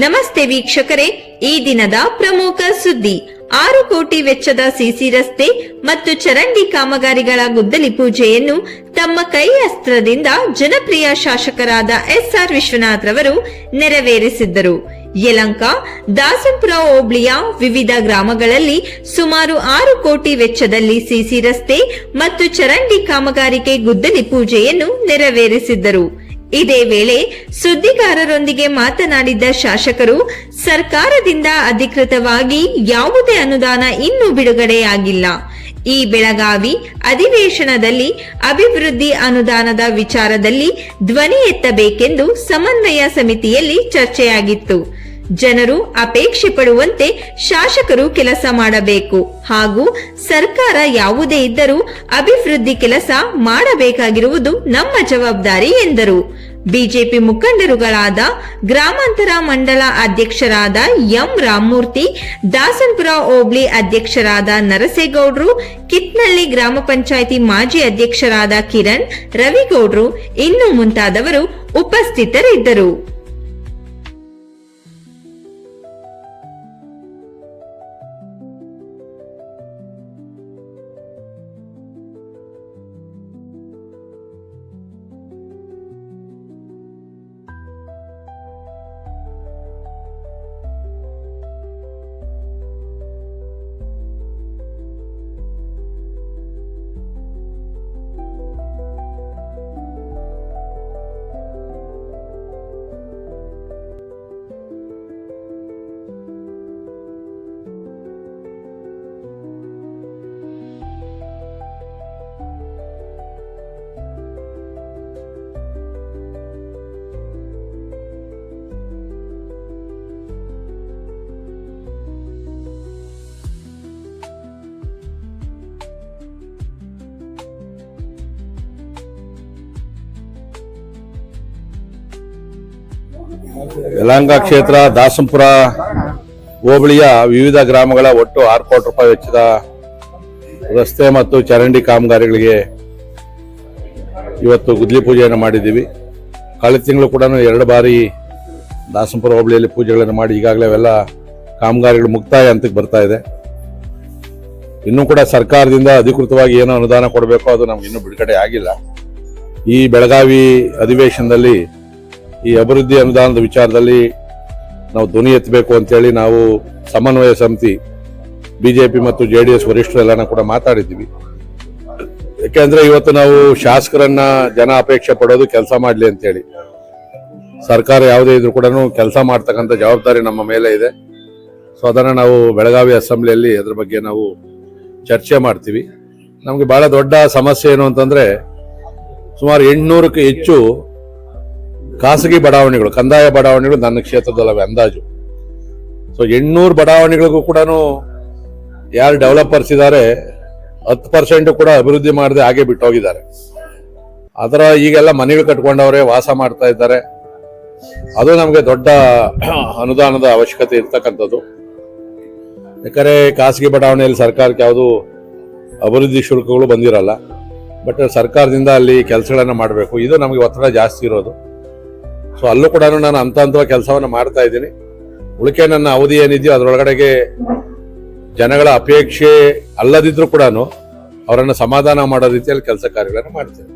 ನಮಸ್ತೆ ವೀಕ್ಷಕರೇ, ಈ ದಿನದ ಪ್ರಮುಖ ಸುದ್ದಿ 6 ಕೋಟಿ ವೆಚ್ಚದ ಸಿಸಿ ರಸ್ತೆ ಮತ್ತು ಚರಂಡಿ ಕಾಮಗಾರಿಗಳ ಗುದ್ದಲಿ ಪೂಜೆಯನ್ನು ತಮ್ಮ ಕೈ ಅಸ್ತ್ರದಿಂದ ಜನಪ್ರಿಯ ಶಾಸಕರಾದ ಎಸ್ಆರ್ ವಿಶ್ವನಾಥ್ ರವರು ನೆರವೇರಿಸಿದ್ದರು. ಯಲಹಂಕ, ದಾಸನಪುರ ಹೋಬಳಿಯ ವಿವಿಧ ಗ್ರಾಮಗಳಲ್ಲಿ ಸುಮಾರು 6 ಕೋಟಿ ವೆಚ್ಚದಲ್ಲಿ ಸಿಸಿ ರಸ್ತೆ ಮತ್ತು ಚರಂಡಿ ಕಾಮಗಾರಿಗೆ ಗುದ್ದಲಿ ಪೂಜೆಯನ್ನು ನೆರವೇರಿಸಿದ್ದರು. ಇದೇ ವೇಳೆ ಸುದ್ದಿಗಾರರೊಂದಿಗೆ ಮಾತನಾಡಿದ ಶಾಸಕರು, ಸರ್ಕಾರದಿಂದ ಅಧಿಕೃತವಾಗಿ ಯಾವುದೇ ಅನುದಾನ ಇನ್ನೂ ಬಿಡುಗಡೆಯಾಗಿಲ್ಲ. ಈ ಬೆಳಗಾವಿ ಅಧಿವೇಶನದಲ್ಲಿ ಅಭಿವೃದ್ಧಿ ಅನುದಾನದ ವಿಚಾರದಲ್ಲಿ ಧ್ವನಿ ಎತ್ತಬೇಕೆಂದು ಸಮನ್ವಯ ಸಮಿತಿಯಲ್ಲಿ ಚರ್ಚೆಯಾಗಿತ್ತು. ಜನರು ಅಪೇಕ್ಷೆ ಪಡುವಂತೆ ಶಾಸಕರು ಕೆಲಸ ಮಾಡಬೇಕು ಹಾಗೂ ಸರ್ಕಾರ ಯಾವುದೇ ಇದ್ದರೂ ಅಭಿವೃದ್ಧಿ ಕೆಲಸ ಮಾಡಬೇಕಾಗಿರುವುದು ನಮ್ಮ ಜವಾಬ್ದಾರಿ ಎಂದರು. ಬಿಜೆಪಿ ಮುಖಂಡರುಗಳಾದ ಗ್ರಾಮಾಂತರ ಮಂಡಲ ಅಧ್ಯಕ್ಷರಾದ ಎಂ ರಾಮಮೂರ್ತಿ, ದಾಸನಪುರ ಹೋಬಳಿ ಅಧ್ಯಕ್ಷರಾದ ನರಸೇಗೌಡರು, ಕಿತ್ನಳ್ಳಿ ಗ್ರಾಮ ಪಂಚಾಯಿತಿ ಮಾಜಿ ಅಧ್ಯಕ್ಷರಾದ ಕಿರಣ್, ರವಿಗೌಡರು ಇನ್ನು ಮುಂತಾದವರು ಉಪಸ್ಥಿತರಿದ್ದರು. ಯಲಹಂಕ ಕ್ಷೇತ್ರ ದಾಸನಪುರ ಹೋಬಳಿಯ ವಿವಿಧ ಗ್ರಾಮಗಳ ಒಟ್ಟು 6 ಕೋಟಿ ರೂಪಾಯಿ ವೆಚ್ಚದ ರಸ್ತೆ ಮತ್ತು ಚರಂಡಿ ಕಾಮಗಾರಿಗಳಿಗೆ ಇವತ್ತು ಗುದ್ದಲಿ ಪೂಜೆಯನ್ನು ಮಾಡಿದ್ದೀವಿ. ಕಳೆದ ತಿಂಗಳು ಕೂಡ 2 ಬಾರಿ ದಾಸನಪುರ ಹೋಬಳಿಯಲ್ಲಿ ಪೂಜೆಗಳನ್ನು ಮಾಡಿ ಈಗಾಗಲೇ ಅವೆಲ್ಲ ಕಾಮಗಾರಿಗಳು ಮುಕ್ತಾಯ ಹಂತಕ್ಕೆ ಬರ್ತಾ ಇದೆ. ಇನ್ನೂ ಕೂಡ ಸರ್ಕಾರದಿಂದ ಅಧಿಕೃತವಾಗಿ ಏನೋ ಅನುದಾನ ಕೊಡಬೇಕೋ ಅದು ನಮ್ಗೆ ಇನ್ನೂ ಬಿಡುಗಡೆ ಆಗಿಲ್ಲ. ಈ ಬೆಳಗಾವಿ ಅಧಿವೇಶನದಲ್ಲಿ ಈ ಅಭಿವೃದ್ಧಿ ಅನುದಾನದ ವಿಚಾರದಲ್ಲಿ ನಾವು ಧ್ವನಿ ಎತ್ತಬೇಕು ಅಂತೇಳಿ ನಾವು ಸಮನ್ವಯ ಸಮಿತಿ ಬಿಜೆಪಿ ಮತ್ತು ಜೆಡಿಎಸ್ ವರಿಷ್ಠರೆಲ್ಲನ ಕೂಡ ಮಾತಾಡಿದ್ದೀವಿ. ಯಾಕೆಂದ್ರೆ ಇವತ್ತು ನಾವು ಶಾಸಕರನ್ನ ಜನ ಅಪೇಕ್ಷೆ ಪಡೋದು ಕೆಲಸ ಮಾಡಲಿ ಅಂತೇಳಿ. ಸರ್ಕಾರ ಯಾವುದೇ ಇದ್ರೂ ಕೂಡ ಕೆಲಸ ಮಾಡ್ತಕ್ಕಂಥ ಜವಾಬ್ದಾರಿ ನಮ್ಮ ಮೇಲೆ ಇದೆ. ಸೊ ಅದನ್ನು ನಾವು ಬೆಳಗಾವಿ ಅಸೆಂಬ್ಲಿಯಲ್ಲಿ ಅದ್ರ ಬಗ್ಗೆ ನಾವು ಚರ್ಚೆ ಮಾಡ್ತೀವಿ. ನಮಗೆ ಬಹಳ ದೊಡ್ಡ ಸಮಸ್ಯೆ ಏನು ಅಂತಂದ್ರೆ, ಸುಮಾರು 800ಕ್ಕೂ ಹೆಚ್ಚು ಖಾಸಗಿ ಬಡಾವಣೆಗಳು, ಕಂದಾಯ ಬಡಾವಣೆಗಳು ನನ್ನ ಕ್ಷೇತ್ರದಲ್ಲವೆ ಅಂದಾಜು. ಸೊ 800 ಬಡಾವಣೆಗಳಿಗೂ ಕೂಡ ಯಾರು ಡೆವಲಪರ್ಸ್ ಇದ್ದಾರೆ 10% ಕೂಡ ಅಭಿವೃದ್ಧಿ ಮಾಡದೆ ಹಾಗೆ ಬಿಟ್ಟು ಹೋಗಿದ್ದಾರೆ. ಅದರ ಈಗೆಲ್ಲ ಮನೆಗಳು ಕಟ್ಕೊಂಡವ್ರೆ ವಾಸ ಮಾಡ್ತಾ ಇದ್ದಾರೆ. ಅದು ನಮಗೆ ದೊಡ್ಡ ಅನುದಾನದ ಅವಶ್ಯಕತೆ ಇರ್ತಕ್ಕಂಥದ್ದು. ಯಾಕಂದ್ರೆ ಖಾಸಗಿ ಬಡಾವಣೆಯಲ್ಲಿ ಸರ್ಕಾರಕ್ಕೆ ಯಾವುದು ಅಭಿವೃದ್ಧಿ ಶುಲ್ಕಗಳು ಬಂದಿರಲ್ಲ. ಬಟ್ ಸರ್ಕಾರದಿಂದ ಅಲ್ಲಿ ಕೆಲಸಗಳನ್ನ ಮಾಡಬೇಕು, ಇದು ನಮಗೆ ಒತ್ತಡ ಜಾಸ್ತಿ ಇರೋದು. ಸೊ ಅಲ್ಲೂ ಕೂಡ ನಾನು ಹಂತ ಕೆಲಸವನ್ನು ಮಾಡ್ತಾ ಇದ್ದೀನಿ. ಉಳಿಕೆ ನನ್ನ ಅವಧಿ ಏನಿದೆಯೋ ಅದರೊಳಗಡೆಗೆ ಜನಗಳ ಅಪೇಕ್ಷೆ ಅಲ್ಲದಿದ್ರೂ ಕೂಡ ಅವರನ್ನು ಸಮಾಧಾನ ಮಾಡೋ ರೀತಿಯಲ್ಲಿ ಕೆಲಸ ಕಾರ್ಯಗಳನ್ನು ಮಾಡ್ತೇನೆ.